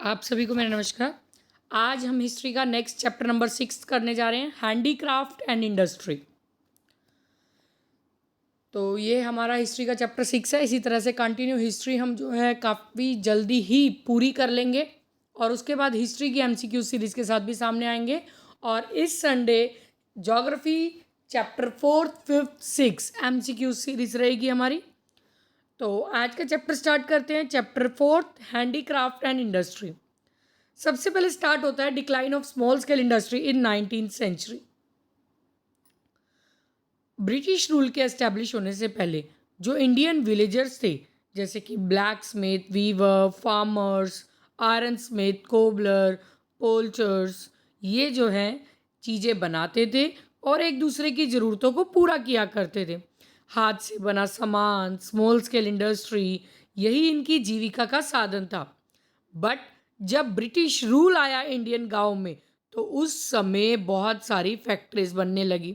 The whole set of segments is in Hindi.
आप सभी को मेरा नमस्कार। आज हम हिस्ट्री का नेक्स्ट चैप्टर नंबर 6 करने जा रहे हैं, हैंडीक्राफ्ट एंड इंडस्ट्री। तो ये हमारा हिस्ट्री का चैप्टर 6 है। इसी तरह से कंटिन्यू हिस्ट्री हम जो है काफ़ी जल्दी ही पूरी कर लेंगे और उसके बाद हिस्ट्री की एमसीक्यू सीरीज़ के साथ भी सामने आएंगे। और इस Sunday geography chapter 4, 5, 6 MCQ series रहेगी हमारी। तो आज का चैप्टर स्टार्ट करते हैं। Chapter 4, handicraft and industry. सबसे पहले स्टार्ट होता है decline of small scale industry in 19th century. British rule के एस्टैब्लिश होने से पहले जो इंडियन विलेजर्स थे, जैसे कि blacksmith, weaver, farmers, iron smith, cobbler, पोल्चर्स, ये जो हैं चीज़ें बनाते थे और एक दूसरे की ज़रूरतों को पूरा किया करते थे। हाथ से बना सामान, स्मॉल स्केल इंडस्ट्री, यही इनकी जीविका का साधन था। बट जब ब्रिटिश रूल आया इंडियन गांव में, तो उस समय बहुत सारी फैक्ट्रीज बनने लगी,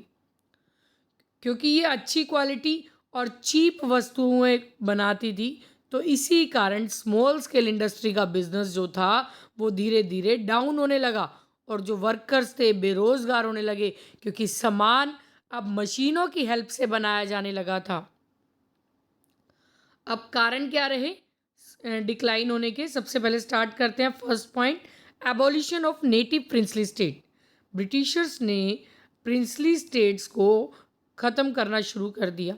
क्योंकि ये अच्छी क्वालिटी और चीप वस्तुएं बनाती थी। तो इसी कारण स्मॉल स्केल इंडस्ट्री का बिजनेस जो था वो धीरे धीरे डाउन होने लगा और जो वर्कर्स थे बेरोजगार होने लगे, क्योंकि सामान अब मशीनों की हेल्प से बनाया जाने लगा था। अब कारण क्या रहे डिक्लाइन होने के? सबसे पहले स्टार्ट करते हैं first point, abolition of native princely state. Britishers ने प्रिंसली स्टेट्स को ख़त्म करना शुरू कर दिया।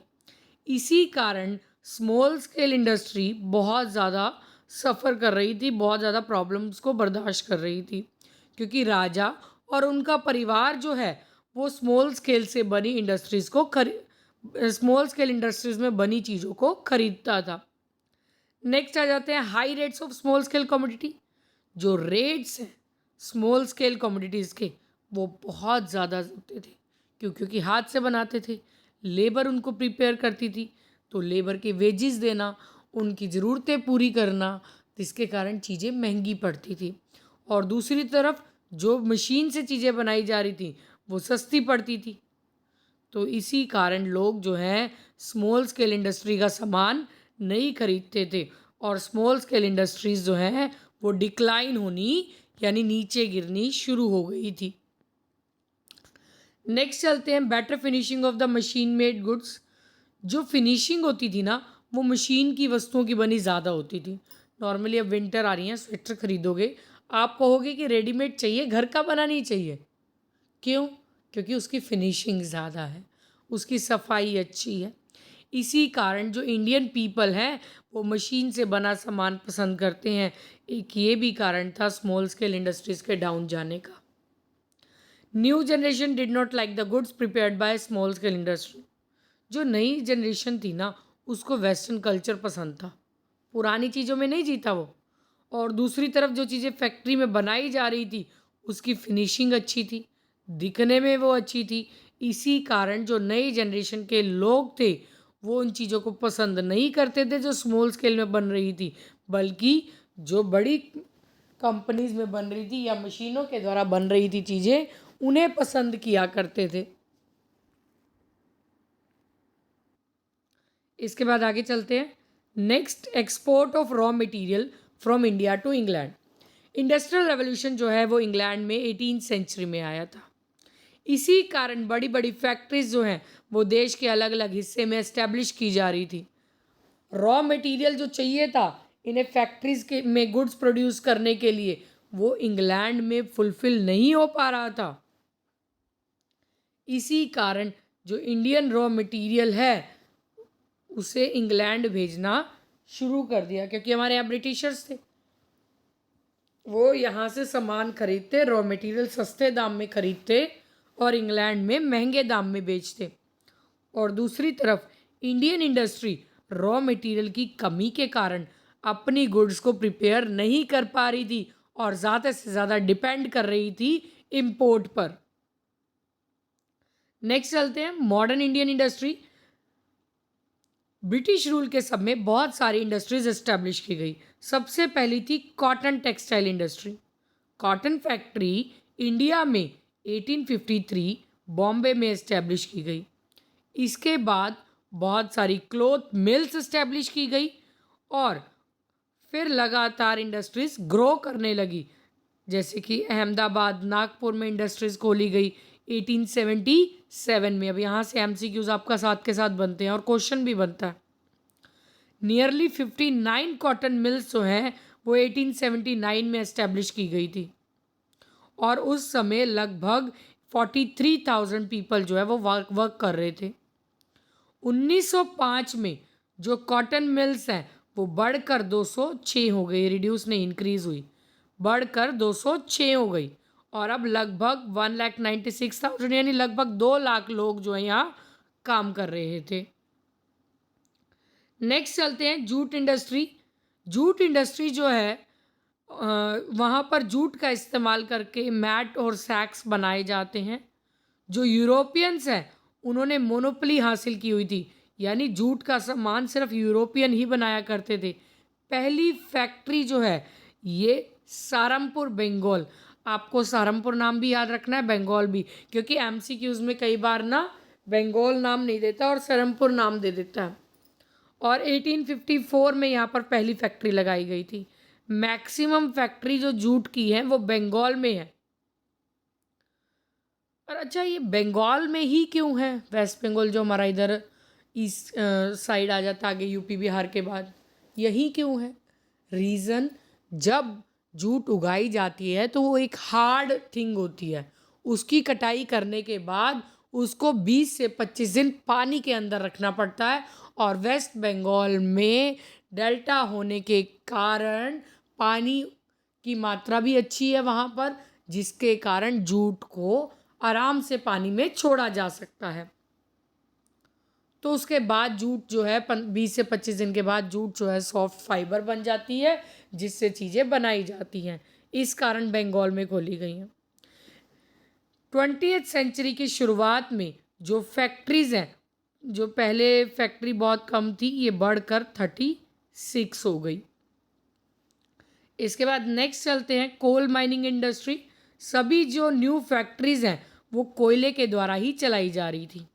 इसी कारण स्मॉल स्केल इंडस्ट्री बहुत ज़्यादा सफ़र कर रही थी, बहुत ज़्यादा प्रॉब्लम्स को बर्दाश्त कर रही थी, क्योंकि राजा और उनका परिवार जो है वो स्मॉल स्केल से बनी इंडस्ट्रीज़ को स्मॉल स्केल इंडस्ट्रीज़ में बनी चीज़ों को खरीदता था। नेक्स्ट आ जाते हैं high rates of small scale commodity. जो रेट्स हैं स्मॉल स्केल कमोडिटीज़ के वो बहुत ज़्यादा होते थे, क्योंकि हाथ से बनाते थे, लेबर उनको प्रिपेयर करती थी, तो लेबर के वेजेस देना, उनकी ज़रूरतें पूरी करना, जिसके कारण चीज़ें महंगी पड़ती थी। और दूसरी तरफ जो मशीन से चीज़ें बनाई जा रही थी वो सस्ती पड़ती थी। तो इसी कारण लोग जो हैं स्मॉल स्केल इंडस्ट्री का सामान नहीं खरीदते थे और स्मॉल स्केल इंडस्ट्रीज़ जो हैं वो डिक्लाइन होनी यानी नीचे गिरनी शुरू हो गई थी। नेक्स्ट चलते हैं better finishing of the machine made goods. जो फिनिशिंग होती थी ना वो मशीन की वस्तुओं की बनी ज़्यादा होती थी। नॉर्मली अब विंटर आ रही है, स्वेटर खरीदोगे, आप कहोगे कि रेडीमेड चाहिए, घर का बना नहीं चाहिए। क्यों? क्योंकि उसकी फिनिशिंग ज़्यादा है, उसकी सफाई अच्छी है। इसी कारण जो इंडियन पीपल हैं वो मशीन से बना सामान पसंद करते हैं। एक ये भी कारण था स्मॉल स्केल इंडस्ट्रीज़ के डाउन जाने का। New generation did not like the goods prepared by small scale industry. जो नई जनरेशन थी ना उसको वेस्टर्न कल्चर पसंद था, पुरानी चीज़ों में नहीं जीता वो। और दूसरी तरफ जो चीज़ें फैक्ट्री में बनाई जा रही थी उसकी फिनिशिंग अच्छी थी, दिखने में वो अच्छी थी। इसी कारण जो नई जनरेशन के लोग थे वो उन चीज़ों को पसंद नहीं करते थे जो स्मॉल स्केल में बन रही थी, बल्कि जो बड़ी कंपनीज में बन रही थी या मशीनों के द्वारा बन रही थी चीज़ें, उन्हें पसंद किया करते थे। इसके बाद आगे चलते हैं। Next, export of raw material from India to England. Industrial revolution जो है वो इंग्लैंड में 18th सेंचुरी में आया था। इसी कारण बड़ी बड़ी फैक्ट्रीज जो हैं वो देश के अलग अलग हिस्से में एस्टेब्लिश की जा रही थी। रॉ मटेरियल जो चाहिए था इन्हें फैक्ट्रीज के में गुड्स प्रोड्यूस करने के लिए, वो इंग्लैंड में फुलफिल नहीं हो पा रहा था। इसी कारण जो इंडियन रॉ मटेरियल है उसे इंग्लैंड भेजना शुरू कर दिया, क्योंकि हमारे यहाँ ब्रिटिशर्स थे, वो यहाँ से सामान खरीदते, रॉ मटेरियल सस्ते दाम में खरीदते और इंग्लैंड में महंगे दाम में बेचते। और दूसरी तरफ इंडियन इंडस्ट्री रॉ मटेरियल की कमी के कारण अपनी गुड्स को प्रिपेयर नहीं कर पा रही थी और ज़्यादा से ज़्यादा डिपेंड कर रही थी इंपोर्ट पर। नेक्स्ट चलते हैं modern Indian industry. British rule के सब में बहुत सारी इंडस्ट्रीज एस्टैब्लिश की गई। सबसे पहली थी cotton textile industry. Cotton factory India में 1853 बॉम्बे में एस्टैब्लिश की गई। इसके बाद बहुत सारी क्लॉथ मिल्स एस्टैब्लिश की गई और फिर लगातार इंडस्ट्रीज ग्रो करने लगी, जैसे कि अहमदाबाद, नागपुर में इंडस्ट्रीज खोली गई 1877 में। अब यहाँ से एमसीक्यूज आपका साथ के साथ बनते हैं और क्वेश्चन भी बनता है। नियरली 59 कॉटन मिल्स जो हैं वो 1879 में एस्टेब्लिश की गई थी, और उस समय लगभग 43,000 पीपल जो है वो वर्क कर रहे थे। 1905 में जो कॉटन मिल्स हैं वो बढ़कर 206 हो गई, रिड्यूस नहीं इंक्रीज हुई, बढ़कर 206 हो गई, और अब लगभग 1,96,000 यानी लगभग 2 लाख लोग जो है यहाँ काम कर रहे थे। नेक्स्ट चलते हैं जूट इंडस्ट्री। जूट इंडस्ट्री जो है वहाँ पर जूट का इस्तेमाल करके मैट और सैक्स बनाए जाते हैं। जो यूरोपियंस हैं उन्होंने मोनोपोली हासिल की हुई थी, यानी जूट का सामान सिर्फ यूरोपियन ही बनाया करते थे। पहली फैक्ट्री जो है ये सहारनपुर बंगाल, आपको सहारनपुर नाम भी याद रखना है, बंगाल भी, क्योंकि एमसीक्यूज में कई बार ना बंगाल नाम नहीं देता और सहारनपुर नाम दे देता है। और 1854 में यहाँ पर पहली फैक्ट्री लगाई गई थी। मैक्सिमम फैक्ट्री जो जूट की है वो बंगाल में है। और अच्छा, ये बंगाल में ही क्यों है? वेस्ट बंगाल जो हमारा इधर ईस्ट साइड आ जाता है आगे यूपी बिहार के बाद, यही क्यों है? रीज़न, जब जूट उगाई जाती है तो वो एक हार्ड थिंग होती है, उसकी कटाई करने के बाद उसको 20 से 25 दिन पानी के अंदर रखना पड़ता है, और वेस्ट बंगाल में डेल्टा होने के कारण पानी की मात्रा भी अच्छी है वहाँ पर, जिसके कारण जूट को आराम से पानी में छोड़ा जा सकता है। तो उसके बाद जूट जो है 20 से 25 दिन के बाद जूट जो है सॉफ्ट फाइबर बन जाती है, जिससे चीज़ें बनाई जाती हैं। इस कारण बंगाल में खोली गई हैं। 20th सेंचुरी की शुरुआत में जो फैक्ट्रीज़ हैं, जो पहले फैक्ट्री बहुत कम थी, ये बढ़कर 36 हो गई। इसके बाद नेक्स्ट चलते हैं कोल माइनिंग इंडस्ट्री। सभी जो न्यू फैक्ट्रीज़ हैं वो कोयले के द्वारा ही चलाई जा रही थी।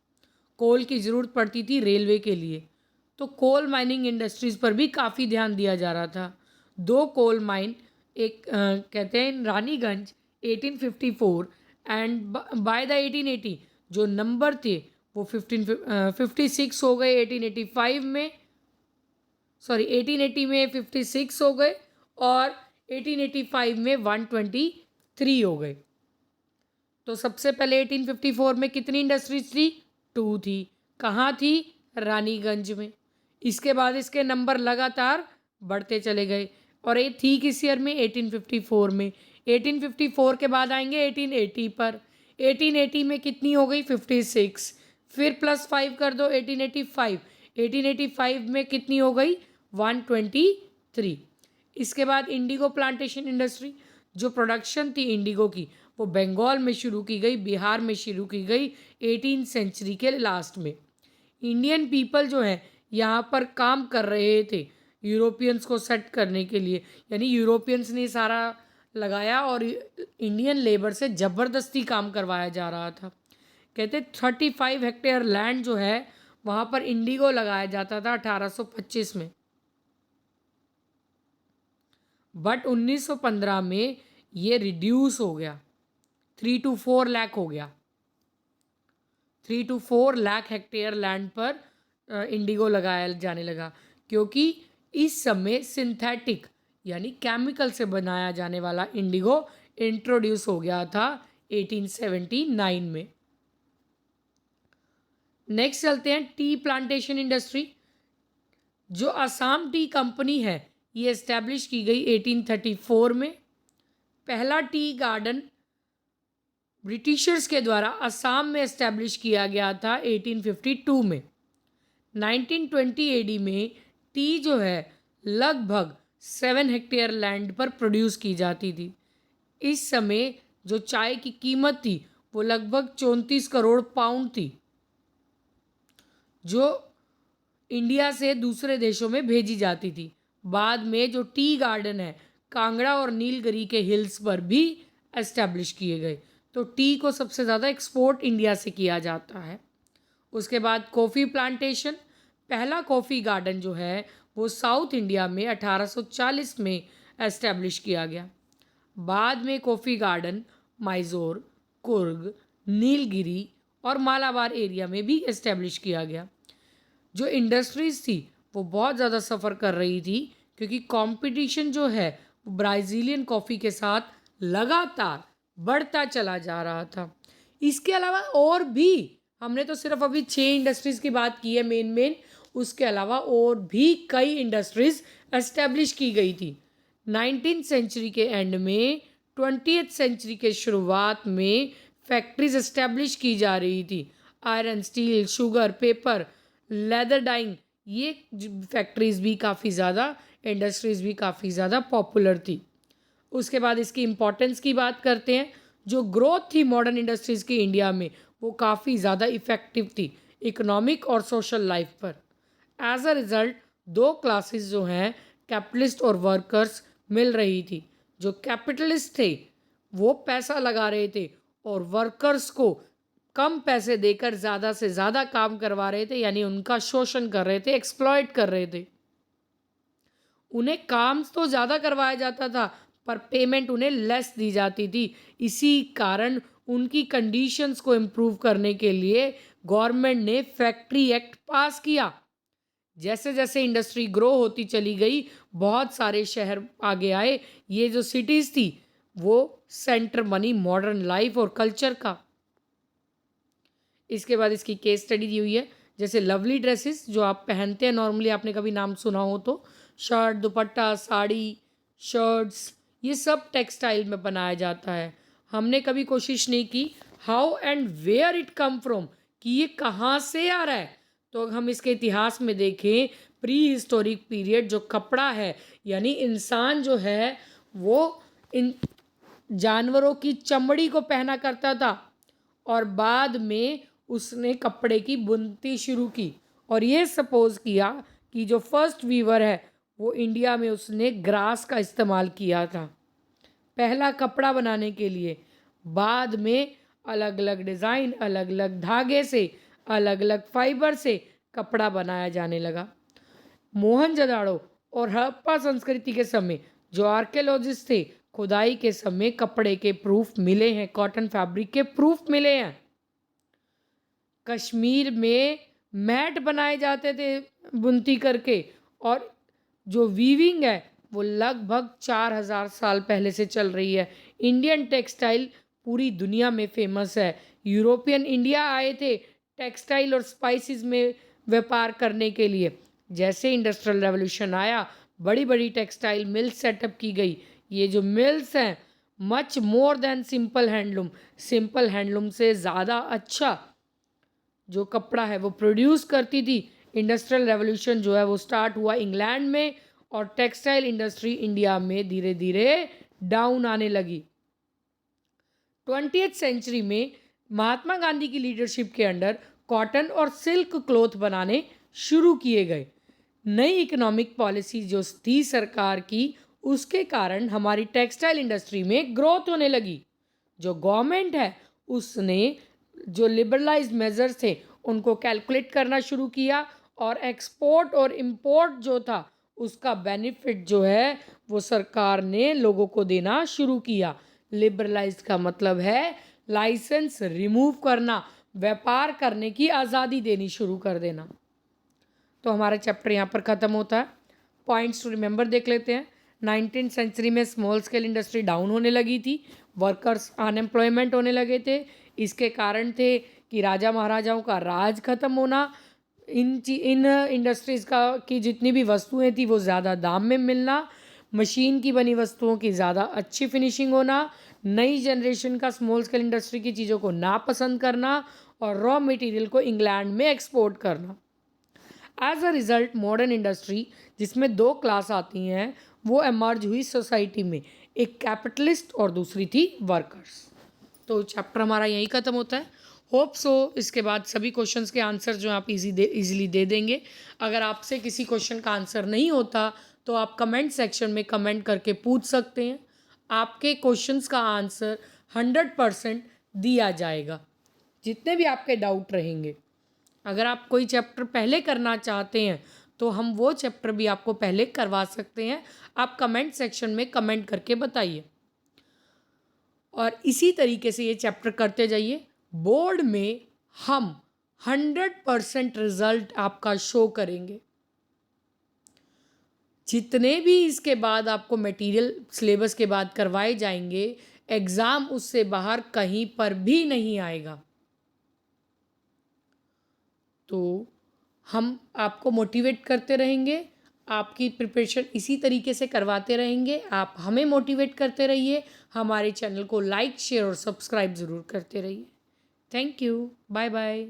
कोल की ज़रूरत पड़ती थी रेलवे के लिए, तो कोल माइनिंग इंडस्ट्रीज़ पर भी काफ़ी ध्यान दिया जा रहा था। 2 कोल माइन, एक कहते हैं रानीगंज 1854 एंड बाय द 1880 जो नंबर थे वो 56 हो गए 1885 में, सॉरी 1880 में 56 हो गए, और 1885 में 123 हो गए। तो सबसे पहले 1854 में कितनी इंडस्ट्रीज थी? 2 थी। कहाँ थी? रानीगंज में। इसके बाद इसके नंबर लगातार बढ़ते चले गए, और ये थी किस ईयर में? 1854 में। 1854 के बाद आएंगे 1880 पर। 1880 में कितनी हो गई? 56। फिर +5 कर दो 1885। 1885 में कितनी हो गई? 123। इसके बाद इंडिगो प्लांटेशन इंडस्ट्री, जो प्रोडक्शन थी इंडिगो की वो बंगाल में शुरू की गई, बिहार में शुरू की गई 18th सेंचुरी के लास्ट में। इंडियन पीपल जो है यहाँ पर काम कर रहे थे यूरोपियंस को सेट करने के लिए, यानी यूरोपियंस ने सारा लगाया और इंडियन लेबर से ज़बरदस्ती काम करवाया जा रहा था। कहते 35 हेक्टेयर लैंड जो है वहाँ पर इंडिगो लगाया जाता था 1825 में, बट 1915 में ये रिड्यूस हो गया, 3 to 4 लाख हो गया। 3 to 4 लाख हेक्टेयर लैंड पर इंडिगो लगाया जाने लगा, क्योंकि इस समय सिंथेटिक यानी केमिकल से बनाया जाने वाला इंडिगो इंट्रोड्यूस हो गया था 1879 में। नेक्स्ट चलते हैं टी प्लांटेशन इंडस्ट्री। जो असम टी कंपनी है ये इस्टेब्लिश की गई 1834 में। पहला टी गार्डन ब्रिटिशर्स के द्वारा असम में इस्टेब्लिश किया गया था 1852 में। 1920 एडी में टी जो है लगभग 7 हेक्टेयर लैंड पर प्रोड्यूस की जाती थी। इस समय जो चाय की कीमत थी वो लगभग 34 करोड़ पाउंड थी, जो इंडिया से दूसरे देशों में भेजी जाती थी। बाद में जो टी गार्डन है कांगड़ा और नीलगिरी के हिल्स पर भी एस्टेब्लिश किए गए। तो टी को सबसे ज़्यादा एक्सपोर्ट इंडिया से किया जाता है। उसके बाद कॉफ़ी प्लांटेशन। पहला कॉफ़ी गार्डन जो है वो साउथ इंडिया में 1840 में एस्टेब्लिश किया गया। बाद में कॉफ़ी गार्डन माइजोर, कुर्ग, नीलगिरी और मालाबार एरिया में भी एस्टेब्लिश किया गया। जो इंडस्ट्रीज़ थी वो बहुत ज़्यादा सफ़र कर रही थी, क्योंकि कंपटीशन जो है वो ब्राज़ीलियन कॉफ़ी के साथ लगातार बढ़ता चला जा रहा था। इसके अलावा और भी, हमने तो सिर्फ अभी 6 इंडस्ट्रीज़ की बात की है मेन, उसके अलावा और भी कई इंडस्ट्रीज़ एस्टेब्लिश की गई थी। 19th सेंचुरी के एंड में, 20th सेंचुरी के शुरुआत में फैक्ट्रीज एस्टेब्लिश की जा रही थी। Iron, steel, sugar, paper, leather dyeing, ये फैक्ट्रीज भी काफ़ी ज़्यादा, इंडस्ट्रीज़ भी काफ़ी ज़्यादा पॉपुलर थी। उसके बाद इसकी इम्पोर्टेंस की बात करते हैं। जो ग्रोथ थी मॉडर्न इंडस्ट्रीज़ की इंडिया में, वो काफ़ी ज़्यादा इफ़ेक्टिव थी इकोनॉमिक और सोशल लाइफ पर। एज अ रिज़ल्ट दो क्लासेस जो हैं, कैपिटलिस्ट और वर्कर्स, मिल रही थी। जो कैपिटलिस्ट थे वो पैसा लगा रहे थे और वर्कर्स को कम पैसे देकर ज़्यादा से ज़्यादा काम करवा रहे थे, यानी उनका शोषण कर रहे थे, एक्सप्लॉइट कर रहे थे। उन्हें काम तो ज़्यादा करवाया जाता था पर पेमेंट उन्हें लेस दी जाती थी। इसी कारण उनकी कंडीशंस को इम्प्रूव करने के लिए गवर्नमेंट ने फैक्ट्री एक्ट पास किया। जैसे जैसे इंडस्ट्री ग्रो होती चली गई, बहुत सारे शहर आगे आए। ये जो सिटीज़ थी वो सेंटर बनी मॉडर्न लाइफ और कल्चर का। इसके बाद इसकी केस स्टडी दी हुई है। जैसे लवली ड्रेसेस जो आप पहनते हैं नॉर्मली, आपने कभी नाम सुना हो तो, शर्ट, दुपट्टा, साड़ी, शर्ट्स, ये सब टेक्सटाइल में बनाया जाता है। हमने कभी कोशिश नहीं की how and where it come from, कि ये कहाँ से आ रहा है। तो हम इसके इतिहास में देखें, प्री हिस्टोरिक पीरियड, जो कपड़ा है यानी इंसान जो है वो इन जानवरों की चमड़ी को पहना करता था और बाद में उसने कपड़े की बुनती शुरू की। और ये सपोज किया कि जो फर्स्ट वीवर है वो इंडिया में उसने ग्रास का इस्तेमाल किया था पहला कपड़ा बनाने के लिए। बाद में अलग अलग डिज़ाइन, अलग अलग धागे से, अलग अलग फाइबर से कपड़ा बनाया जाने लगा। मोहनजोदाड़ो और हड़प्पा संस्कृति के समय जो आर्कियोलॉजिस्ट थे, खुदाई के समय कपड़े के प्रूफ मिले हैं, कॉटन फैब्रिक के प्रूफ मिले हैं। कश्मीर में मैट बनाए जाते थे बुनती करके, और जो वीविंग है वो लगभग 4000 साल पहले से चल रही है। इंडियन टेक्सटाइल पूरी दुनिया में फेमस है। यूरोपियन इंडिया आए थे टेक्सटाइल और स्पाइसेस में व्यापार करने के लिए। जैसे इंडस्ट्रियल रेवोल्यूशन आया, बड़ी बड़ी टेक्सटाइल मिल्स सेटअप की गई। ये जो मिल्स हैं much more than simple handloom, simple handloom से ज़्यादा अच्छा जो कपड़ा है वो प्रोड्यूस करती थी। इंडस्ट्रियल रेवोल्यूशन जो है वो स्टार्ट हुआ इंग्लैंड में और टेक्सटाइल इंडस्ट्री इंडिया में धीरे धीरे डाउन आने लगी। 20th सेंचुरी में महात्मा गांधी की लीडरशिप के अंडर कॉटन और सिल्क क्लॉथ बनाने शुरू किए गए। नई इकोनॉमिक पॉलिसी जो थी सरकार की, उसके कारण हमारी टेक्सटाइल इंडस्ट्री में ग्रोथ होने लगी। जो गवर्नमेंट है उसने जो लिबरलाइज्ड मेजर्स थे उनको कैलकुलेट करना शुरू किया और एक्सपोर्ट और इंपोर्ट जो था उसका बेनिफिट जो है वो सरकार ने लोगों को देना शुरू किया। लिबरलाइज्ड का मतलब है लाइसेंस रिमूव करना, व्यापार करने की आज़ादी देनी शुरू कर देना। तो हमारा चैप्टर यहाँ पर ख़त्म होता है। पॉइंट्स टू रिमेंबर देख लेते हैं। 19th सेंचुरी में स्मॉल स्केल इंडस्ट्री डाउन होने लगी थी, वर्कर्स अनएम्प्लॉयमेंट होने लगे थे। इसके कारण थे कि राजा महाराजाओं का राज खत्म होना, इन इंडस्ट्रीज़ का की जितनी भी वस्तुएं थी वो ज़्यादा दाम में मिलना, मशीन की बनी वस्तुओं की ज़्यादा अच्छी फिनिशिंग होना, नई जनरेशन का स्मॉल स्केल इंडस्ट्री की चीज़ों को नापसंद करना और रॉ मटेरियल को इंग्लैंड में एक्सपोर्ट करना। As a result modern industry जिसमें दो क्लास आती हैं वो एमर्ज हुई सोसाइटी में, एक कैपिटलिस्ट और दूसरी थी वर्कर्स। तो चैप्टर हमारा यहीं ख़त्म होता है। होप सो इसके बाद सभी क्वेश्चंस के आंसर जो आप इजीली दे देंगे। अगर आपसे किसी क्वेश्चन का आंसर नहीं होता तो आप कमेंट सेक्शन में कमेंट करके पूछ सकते हैं। आपके क्वेश्चंस का आंसर 100% दिया जाएगा, जितने भी आपके डाउट रहेंगे। अगर आप कोई चैप्टर पहले करना चाहते हैं तो हम वो चैप्टर भी आपको पहले करवा सकते हैं। आप कमेंट सेक्शन में कमेंट करके बताइए और इसी तरीके से ये चैप्टर करते जाइए। बोर्ड में हम 100% रिजल्ट आपका शो करेंगे। जितने भी इसके बाद आपको मटेरियल सिलेबस के बाद करवाए जाएंगे, एग्ज़ाम उससे बाहर कहीं पर भी नहीं आएगा। तो हम आपको मोटिवेट करते रहेंगे, आपकी प्रिपरेशन इसी तरीके से करवाते रहेंगे। आप हमें मोटिवेट करते रहिए, हमारे चैनल को लाइक शेयर और सब्सक्राइब ज़रूर करते रहिए। Thank you, bye bye.